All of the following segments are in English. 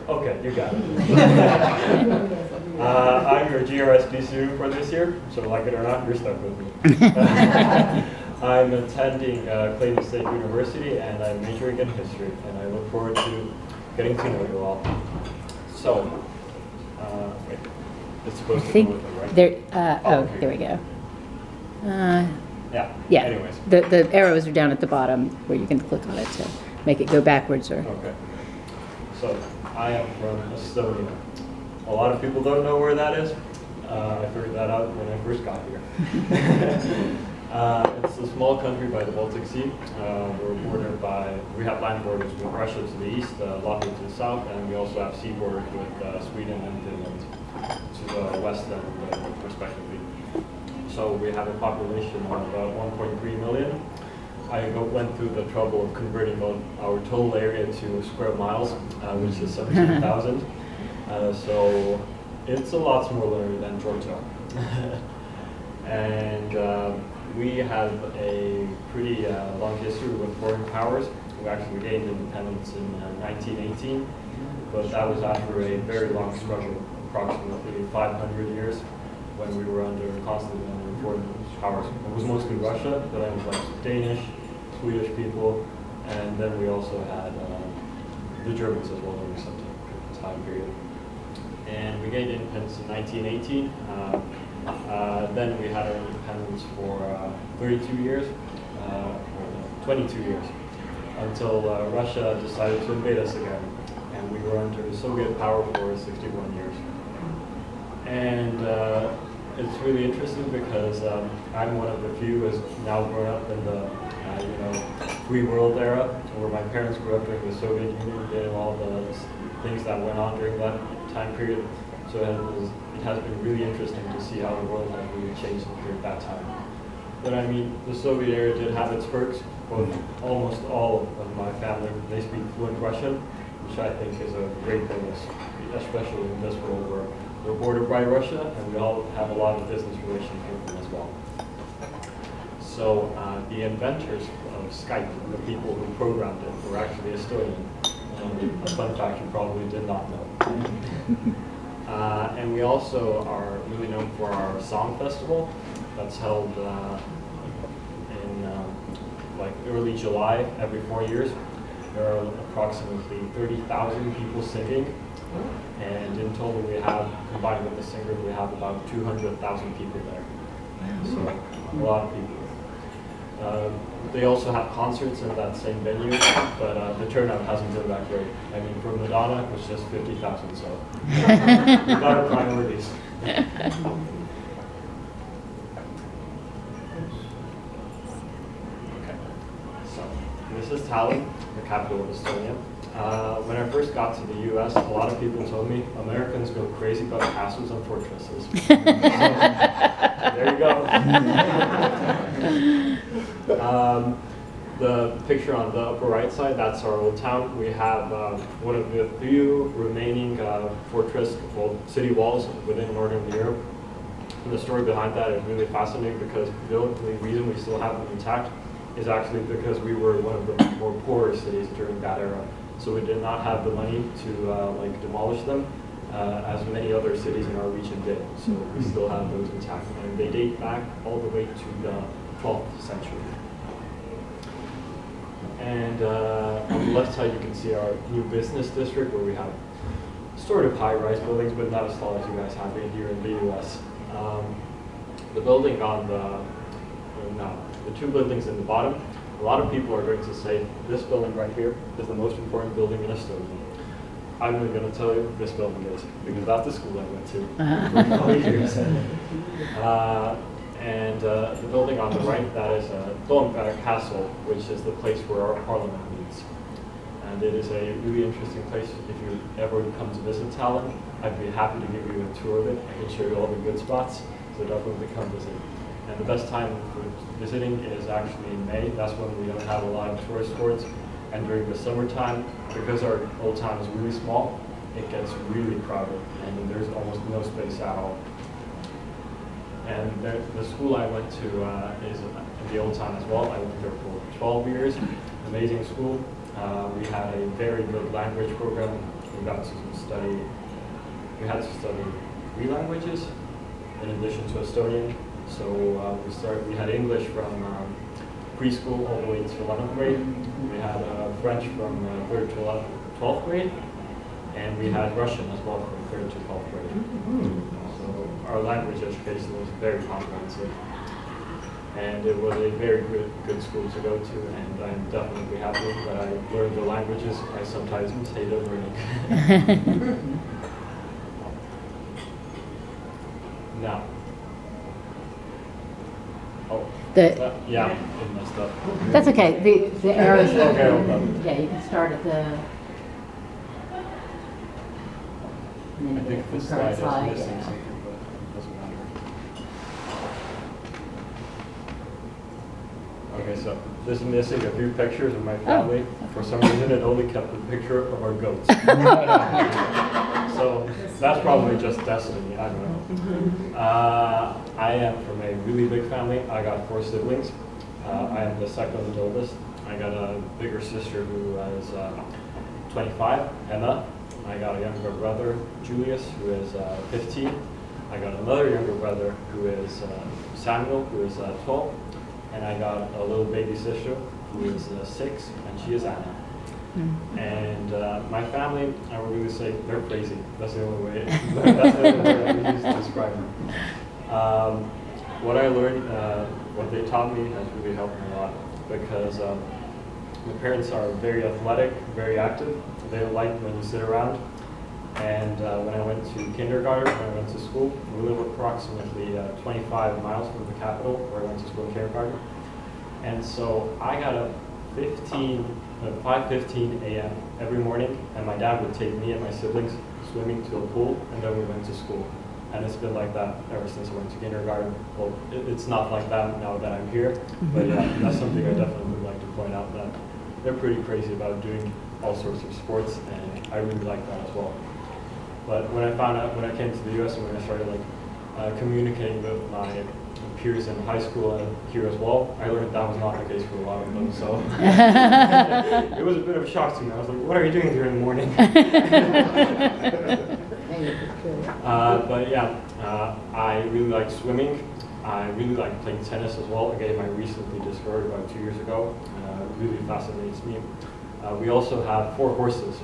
Okay, you got it. I'm your GRSP student for this year, so like it or not, you're stuck with me. I'm attending Clayton State University, and I'm majoring in history, and I look forward to getting to know you all. So, wait, it's supposed to go with it, right? There, okay. There we go. Yeah. Anyways. The arrows are down at the bottom where you can click on it to make it go backwards or. Okay. So I am from Estonia. A lot of people don't know where that is. I figured that out when I first got here. It's a small country by the Baltic Sea. We're bordered by, we have land borders with Russia to the east, Latvia to the south, and we also have sea borders with Sweden and Finland to the west and respectively. So we have a population of about 1.3 million. I went through the trouble of converting our total area to square miles, which is 17,000. So it's a lot smaller than Georgia. And we have a pretty long history with foreign powers. We actually gained independence in 1918, but that was after a very long struggle, approximately 500 years, when we were constantly under foreign powers. It was mostly Russia, but then it was like Danish, Swedish people, and then we also had the Germans as well during some time period. And we gained independence in 1918. Then we had our independence for 32 years, 22 years, until Russia decided to invade us again. And we were under Soviet power for 61 years. And it's really interesting because I'm one of the few who has now grown up in the free world era, where my parents grew up during the Soviet Union, did all the things that went on during that time period. So it has been really interesting to see how the world has really changed during that time. But I mean, the Soviet era did have its perks. Almost all of my family, they speak fluent Russian, which I think is a great bonus, especially in this world where we're bordered by Russia and we all have a lot of business relations with them as well. So the inventors of Skype, the people who programmed it, were actually Estonian. A fun fact you probably did not know. And we also are really known for our song festival that's held in like early July every 4 years. There are approximately 30,000 people singing, and in total we have, combined with the singers, we have about 200,000 people there. So a lot of people. They also have concerts in that same venue, but the turnout hasn't been that great. I mean, for Madonna, it was just 50,000, so we've got our priorities. Okay, so this is Tallinn, the capital of Estonia. When I first got to the US, a lot of people told me Americans go crazy about castles and fortresses. So, there you go. The picture on the upper right side, that's our old town. We have one of the few remaining city walls within Northern Europe. And the story behind that is really fascinating because the only reason we still have them intact is actually because we were one of the more poorer cities during that era. So we did not have the money to demolish them, as many other cities in our region did. So we still have those intact, and they date back all the way to the 12th century. And on the left side, you can see our new business district, where we have sort of high-rise buildings, but not as tall as you guys have here in the U.S. The building on the two buildings in the bottom, a lot of people are going to say this building right here is the most important building in Estonia. I'm going to tell you this building is, because that's the school I went to for 20 years. And the building on the right, that is Domberg Castle, which is the place where our parliament meets. And it is a really interesting place. If you ever come to visit Tallinn, I'd be happy to give you a tour of it. I can show you all the good spots, so definitely come visit. And the best time for visiting is actually in May. That's when we don't have a lot of tourist boards. And during the summertime, because our old town is really small, it gets really crowded, and there's almost no space at all. And the school I went to is in the old town as well. I went there for 12 years. Amazing school. We had a very good language program, we got to study, we had to study 3 languages in addition to Estonian. So we had English from preschool all the way to 11th grade. We had French from 3rd to 12th grade. And we had Russian as well from 3rd to 12th grade. So our language education was very comprehensive. And it was a very good school to go to, and I'm definitely happy that I learned the languages I sometimes hated learning. Now. Oh. Yeah, it messed up. That's okay. The arrows. Okay, hold on. Yeah, you can start at the. I think this slide is missing yeah. something, but it doesn't matter. Okay, so this is missing a few pictures of my family. For some reason, it only kept the picture of our goats. So that's probably just destiny, I don't know. I am from a really big family. I got 4 siblings. I am the second oldest. I got a bigger sister who is 25, Emma. I got a younger brother, Julius, who is 15. I got another younger brother who is Samuel, who is 12. And I got a little baby sister who is 6, and she is Anna. And my family, I would really say they're crazy. That's the only way. That's the only way I can use to describe them. What I learned, what they taught me has really helped me a lot, because my parents are very athletic, very active. They don't like when you sit around. And when I went to kindergarten, when I went to school, we live approximately 25 miles from the capital where I went to school in kindergarten. And so I got up 5:15 a.m. every morning, and my dad would take me and my siblings swimming to a pool, and then we went to school. And it's been like that ever since I went to kindergarten. Well, it's not like that now that I'm here, but yeah, that's something I definitely would like to point out, that they're pretty crazy about doing all sorts of sports, and I really like that as well. But when I came to the U.S. and when I started communicating with my peers in high school and here as well, I learned that was not the case for a lot of them. So it was a bit of a shock to me. I was like, "What are you doing here in the morning?" But yeah, I really like swimming. I really like playing tennis as well. A game I recently discovered about 2 years ago. It really fascinates me. We also have 4 horses.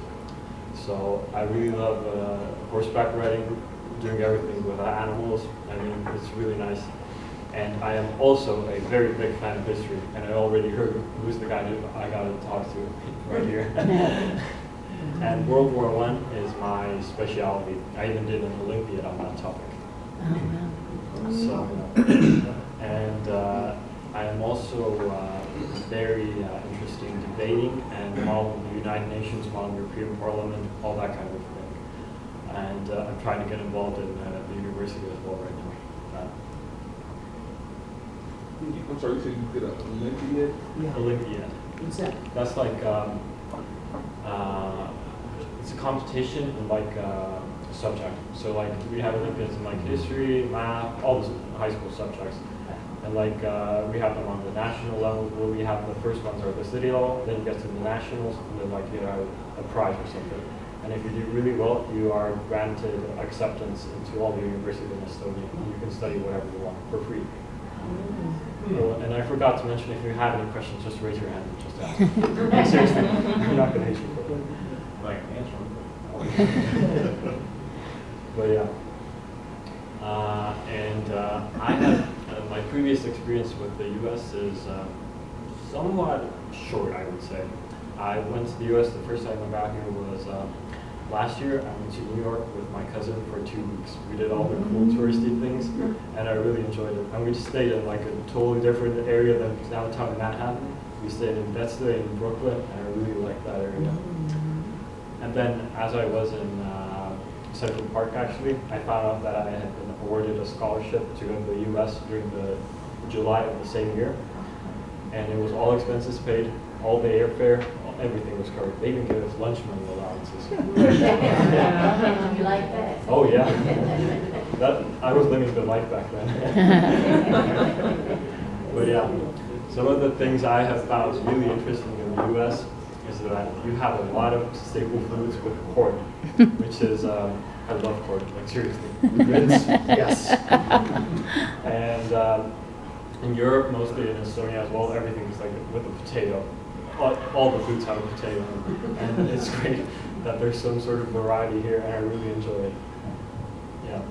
So I really love horseback riding, doing everything with animals. I mean, it's really nice. And I am also a very big fan of history. And I already heard who's the guy I got to talk to right here. And World War I is my specialty. I even did an Olympiad on that topic. So, and I am also very interested in debating and modeling the United Nations, modeling the European Parliament, all that kind of thing. And I'm trying to get involved in the university as well right now. I'm sorry, you said you did an Olympiad? Yeah. Olympiad. What's that? That's like, it's a competition in like a subject. So like we have Olympiads in like history, math, all the high school subjects. And like we have them on the national level, where we have the first ones are the city level, then you get to the nationals, and then like you have a prize or something. And if you do really well, you are granted acceptance into all the universities in Estonia. You can study whatever you want for free. And I forgot to mention, if you have any questions, just raise your hand and just ask. Seriously, I'm not going to hate you for it. Like, answer them. But yeah. I have, my previous experience with the U.S. is somewhat short, I would say. I went to the U.S. the first time I got here was last year. I went to New York with my cousin for 2 weeks. We did all the cool touristy things, and I really enjoyed it. And we just stayed in like a totally different area than downtown Manhattan. We stayed in Bed-Stuy in Brooklyn, and I really liked that area. And then as I was in Central Park, actually, I found out that I had been awarded a scholarship to go to the U.S. during the July of the same year. And it was all expenses paid, all the airfare, everything was covered. They even gave us lunch money allowances. You like that? Oh yeah, I was living the life back then. But yeah, some of the things I have found really interesting in the U.S. is that you have a lot of staple foods with corn, which is, I love corn, like seriously. It's, yes. And in Europe, mostly in Estonia as well, everything is like with a potato. All the foods have a potato. And it's great that there's some sort of variety here, and I really enjoy it. Yeah.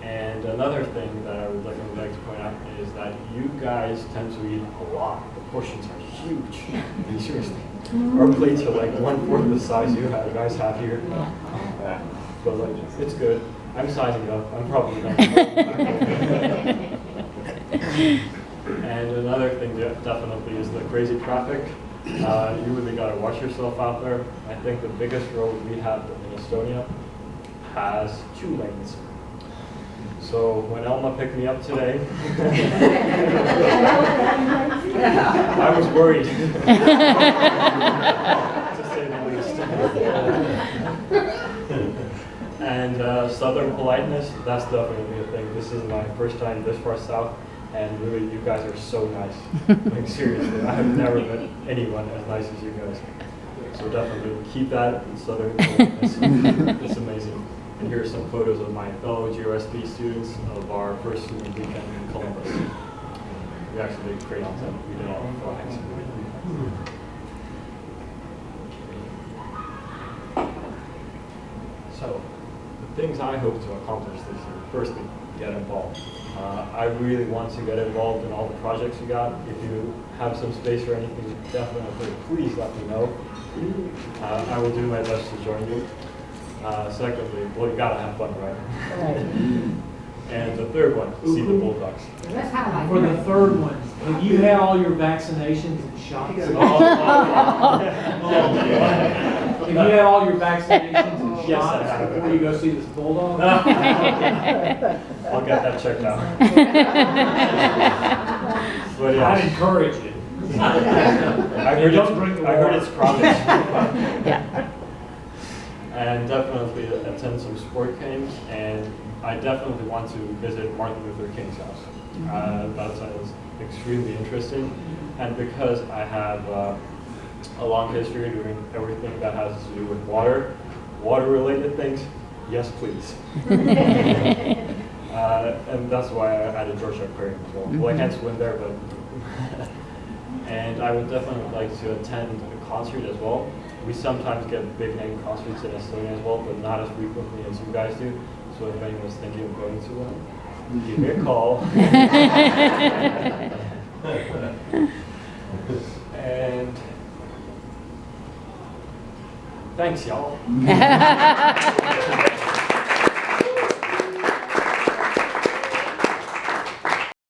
And another thing that I would definitely like to point out is that you guys tend to eat a lot. The portions are huge. Seriously. Our plates are like 1/4 the size you guys have here. But like, it's good. I'm sizing up. I'm probably not. And another thing definitely is the crazy traffic. You really got to watch yourself out there. I think the biggest road we have in Estonia has 2 lanes. So when Elma picked me up today, I was worried, to say the least. And Southern politeness, that's definitely a thing. This is my first time this far south, and really, you guys are so nice. Like seriously, I have never met anyone as nice as you guys. So definitely keep that in Southern politeness. It's amazing. And here are some photos of my fellow GRSP students of our first student weekend in Columbus. We actually did great on time. We did all the flags. So, the things I hope to accomplish this year. Firstly, get involved. I really want to get involved in all the projects you got. If you have some space or anything, definitely please let me know. I will do my best to join you. Secondly, well, you gotta have fun, right? And the third one, see the Bulldogs. That's how I For the third one, have you had all your vaccinations and shots? Have you had all your vaccinations and shots before you go see this bulldog? I'll get that checked out. But yeah, I'd encourage it. I heard it's crowded. Yeah. And definitely attend some sport games, and I definitely want to visit Martin Luther King's house. That sounds extremely interesting, and because I have a long history doing everything that has to do with water-related things, yes please. And that's why I added Georgia Aquarium as well. Well, I can't swim there, but and I would definitely like to attend a concert as well. We sometimes get big name concerts in Estonia as well, but not as frequently as you guys do. So if anyone's thinking of going to one, give me a call. And thanks, y'all.